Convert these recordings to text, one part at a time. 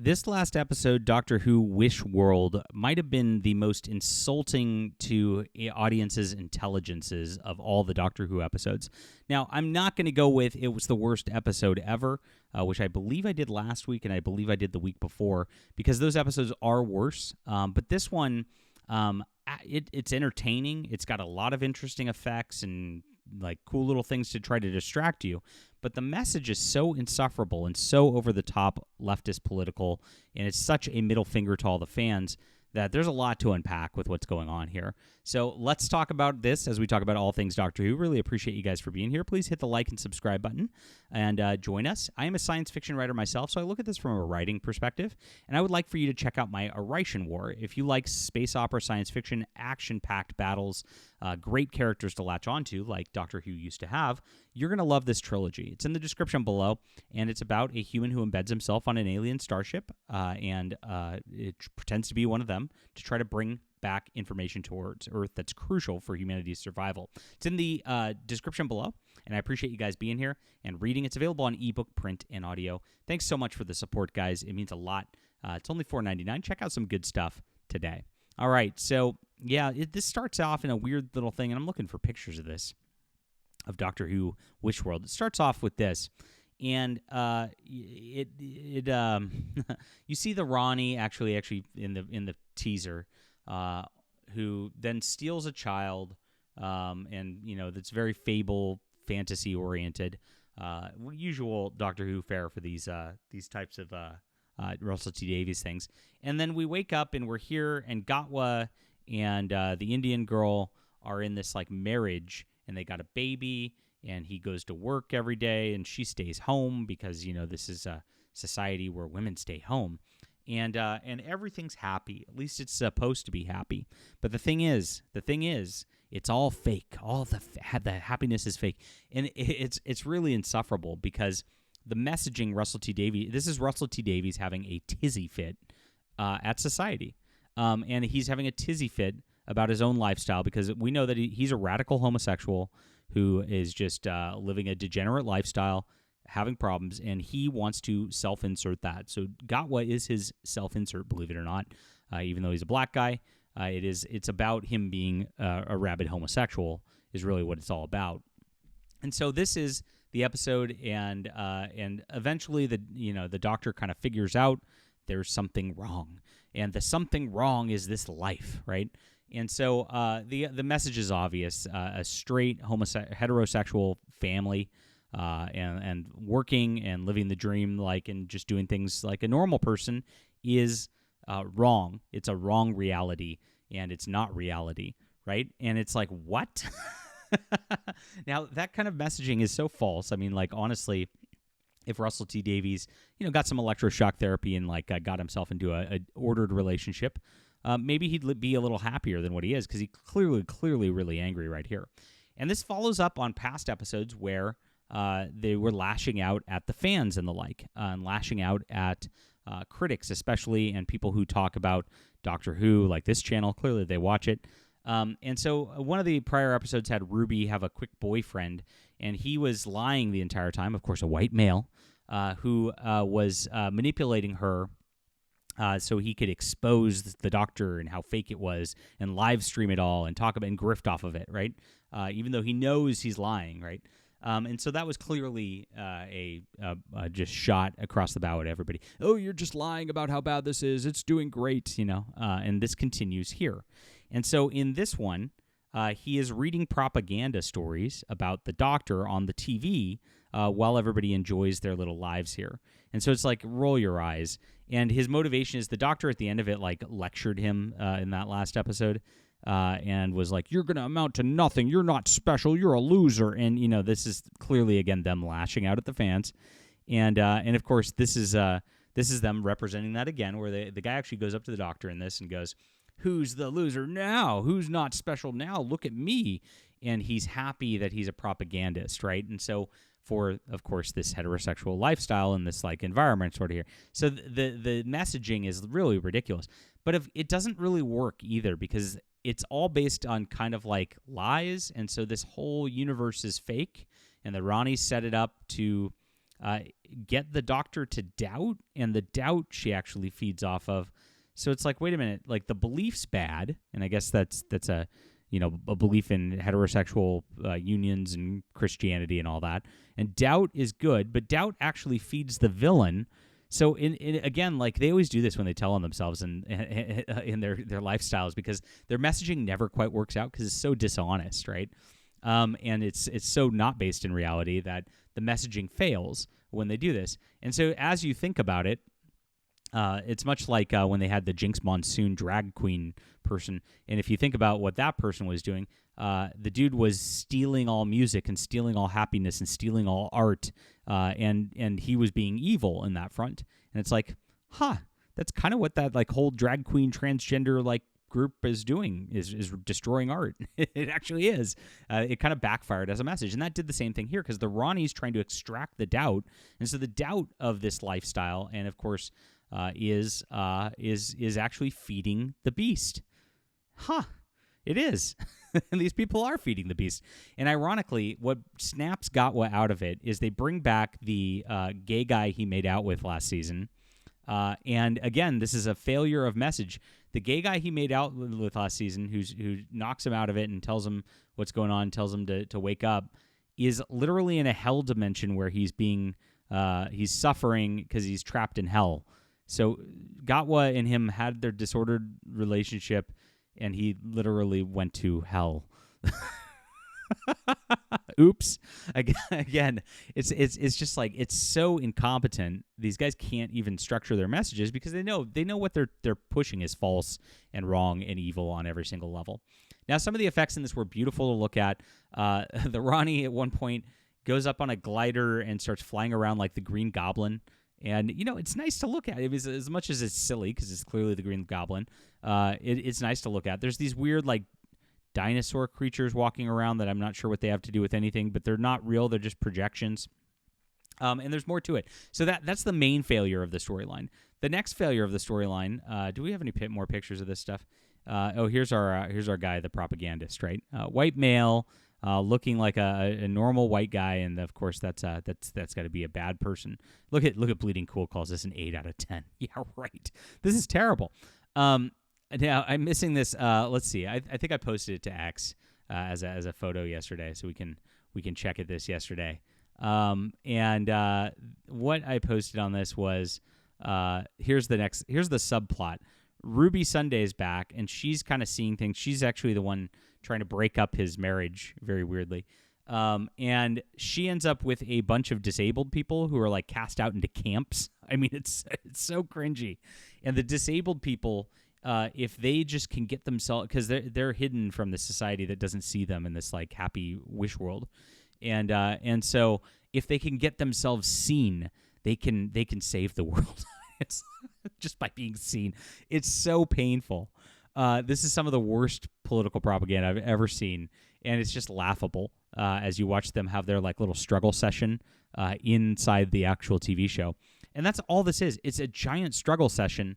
This last episode, Doctor Who Wish World, might have been the most insulting to audiences' intelligences of all the Doctor Who episodes. Now, I'm not going to go with it was the worst episode ever, which I believe I did last week and I believe I did the week before, because those episodes are worse. But this one, it's entertaining. It's got a lot of interesting effects and like cool little things to try to distract you. But the message is so insufferable and so over the top leftist political, and it's such a middle finger to all the fans that there's a lot to unpack with what's going on here. So let's talk about this as we talk about all things Doctor Who. Really appreciate you guys for being here. Please hit the like and subscribe button and join us. I am a science fiction writer myself, so I look at this from a writing perspective, and I would like for you to check out my Arishan War. If you like space opera, science fiction, action-packed battles, great characters to latch onto, like Doctor Who used to have, you're going to love this trilogy. It's in the description below, and it's about a human who embeds himself on an alien starship, and it pretends to be one of them to try to bring back information towards Earth that's crucial for humanity's survival. It's in the description below, and I appreciate you guys being here and reading. It's available on ebook, print, and audio. Thanks so much for the support, guys. It means a lot. It's only $4.99. Check out some good stuff today. All right, so yeah, this starts off in a weird little thing, and I'm looking for pictures of this, of Doctor Who Wish World. It starts off with this, and you see the Ronnie actually in the teaser, who then steals a child, and that's very fable, fantasy oriented, usual Doctor Who fare for these types of Russell T Davies things. And then we wake up and we're here, and Gatwa and the Indian girl are in this like marriage, and they got a baby, and he goes to work every day, and she stays home because this is a society where women stay home. And everything's happy. At least it's supposed to be happy. But the thing is, it's all fake. All the happiness is fake, and it's really insufferable because the messaging this is Russell T Davies having a tizzy fit at society, and he's having a tizzy fit about his own lifestyle because we know that he's a radical homosexual who is just living a degenerate lifestyle, having problems, and he wants to self-insert that. So Gatwa is his self-insert, believe it or not, even though he's a black guy. It's about him being a rabid homosexual is really what it's all about. And so this is the episode, and eventually the Doctor kind of figures out there's something wrong, and the something wrong is this life, right? And so the message is obvious: a straight heterosexual family. And working and living the dream, and just doing things like a normal person is wrong. It's a wrong reality, and it's not reality, right? And it's like, what? Now, that kind of messaging is so false. I mean, honestly, if Russell T Davies, got some electroshock therapy and got himself into a ordered relationship, maybe he'd be a little happier than what he is, because he's clearly really angry right here. And this follows up on past episodes where they were lashing out at the fans and the like, and lashing out at critics especially, and people who talk about Doctor Who, like this channel. Clearly they watch it. And so one of the prior episodes had Ruby have a quick boyfriend, and he was lying the entire time, of course a white male, who was manipulating her so he could expose the Doctor and how fake it was, and live stream it all and talk about and grift off of it, right? Even though he knows he's lying, right? And so that was clearly a just shot across the bow at everybody. Oh, you're just lying about how bad this is. It's doing great, and this continues here. And so in this one, he is reading propaganda stories about the Doctor on the TV while everybody enjoys their little lives here. And so it's like, roll your eyes. And his motivation is the Doctor at the end of it lectured him in that last episode. And was like, you're going to amount to nothing. You're not special. You're a loser. And, this is clearly, again, them lashing out at the fans. And of course, this is them representing that again, where the guy actually goes up to the Doctor in this and goes, who's the loser now? Who's not special now? Look at me. And he's happy that he's a propagandist, right? And so for, of course, this heterosexual lifestyle and this environment sort of here. So the messaging is really ridiculous. But it doesn't really work either, because it's all based on kind of lies, and so this whole universe is fake, and the Ronnies set it up to get the Doctor to doubt, and the doubt she actually feeds off of. So it's like, wait a minute, like the belief's bad, and I guess that's a a belief in heterosexual unions and Christianity and all that, and doubt is good, but doubt actually feeds the villain. So again, like they always do this when they tell on themselves and in their lifestyles, because their messaging never quite works out because it's so dishonest, right? And it's so not based in reality that the messaging fails when they do this. And so as you think about it, it's much like when they had the Jinx Monsoon drag queen person. And if you think about what that person was doing, the dude was stealing all music and stealing all happiness and stealing all art, and he was being evil in that front. And it's like, that's kind of what that like whole drag queen transgender like group is doing, is destroying art. It actually is. It kind of backfired as a message, and that did the same thing here because the Ronnie's trying to extract the doubt, and so the doubt of this lifestyle, and of course, is actually feeding the beast. It is. And these people are feeding the beast. And ironically, what Snaps got out of it is they bring back the gay guy he made out with last season. And again, this is a failure of message. The gay guy he made out with last season, who knocks him out of it and tells him what's going on, tells him to wake up, is literally in a hell dimension where he's suffering because he's trapped in hell. So Gatwa and him had their disordered relationship, and he literally went to hell. Oops. Again, it's just like, it's so incompetent. These guys can't even structure their messages because they know what they're pushing is false and wrong and evil on every single level. Now, some of the effects in this were beautiful to look at. The Ronnie at one point goes up on a glider and starts flying around like the Green Goblin. And, it's nice to look at. It was, as much as it's silly, because it's clearly the Green Goblin, it's nice to look at. There's these weird, like, dinosaur creatures walking around that I'm not sure what they have to do with anything, but they're not real. They're just projections. And there's more to it. So that's the main failure of the storyline. The next failure of the storyline, do we have any more pictures of this stuff? Here's our guy, the propagandist, right? White male, looking like a normal white guy, and of course that's got to be a bad person. Look at Bleeding Cool calls this an 8 out of 10. Yeah, right. This is terrible. Now I'm missing this. Let's see. I think I posted it to X as a photo yesterday, so we can check this yesterday. And what I posted on this was here's the subplot. Ruby Sunday's back, and she's kind of seeing things. She's actually the one trying to break up his marriage, very weirdly. And she ends up with a bunch of disabled people who are like cast out into camps. I mean, it's so cringy. And the disabled people, if they just can get themselves, because they're hidden from the society that doesn't see them in this like happy wish world, and so if they can get themselves seen, they can save the world. It's just by being seen. It's so painful. This is some of the worst political propaganda I've ever seen, and it's just laughable as you watch them have their like little struggle session inside the actual TV show. And that's all this is. It's a giant struggle session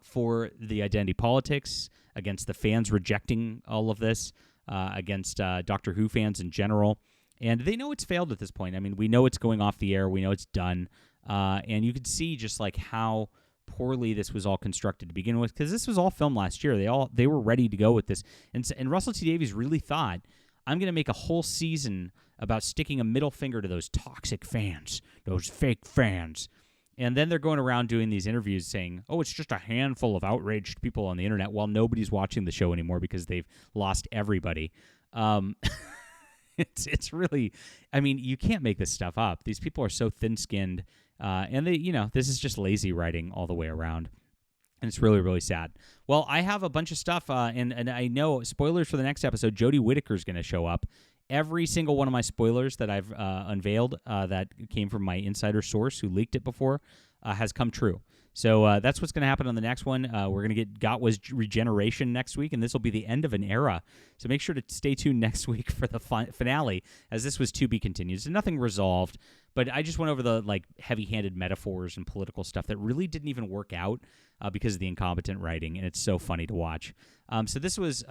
for the identity politics, against the fans rejecting all of this, against Doctor Who fans in general. And they know it's failed at this point. I mean, we know it's going off the air. We know it's done. And you could see just like how poorly this was all constructed to begin with, because this was all filmed last year. They were ready to go with this. And Russell T Davies really thought, I'm going to make a whole season about sticking a middle finger to those toxic fans, those fake fans. And then they're going around doing these interviews saying, oh, it's just a handful of outraged people on the internet, while nobody's watching the show anymore because they've lost everybody. It's really, I mean, you can't make this stuff up. These people are so thin-skinned, and they, this is just lazy writing all the way around. And it's really, really sad. Well, I have a bunch of stuff, and I know, spoilers for the next episode, Jodie Whittaker's going to show up. Every single one of my spoilers that I've unveiled that came from my insider source who leaked it before has come true. So that's what's going to happen on the next one. We're going to get Gatwa's regeneration next week, and this will be the end of an era. So make sure to stay tuned next week for the finale, as this was to be continued. So nothing resolved, but I just went over the like heavy-handed metaphors and political stuff that really didn't even work out because of the incompetent writing, and it's so funny to watch. So this was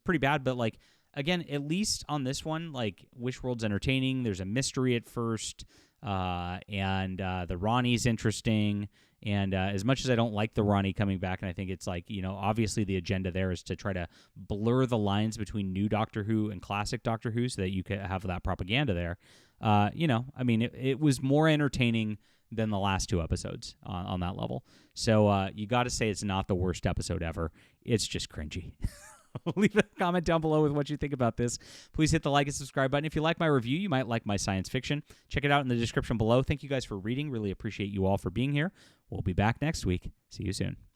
pretty bad, but like, again, at least on this one, like, Wishworld's entertaining. There's a mystery at first. and the Ronnie's interesting. And as much as I don't like the Ronnie coming back, and I think it's like, obviously the agenda there is to try to blur the lines between new Doctor Who and classic Doctor Who so that you can have that propaganda there. It was more entertaining than the last 2 episodes on that level. So you got to say it's not the worst episode ever. It's just cringy. Leave a comment down below with what you think about this. Please hit the like and subscribe button. If you like my review, you might like my science fiction. Check it out in the description below. Thank you guys for reading. Really appreciate you all for being here. We'll be back next week. See you soon.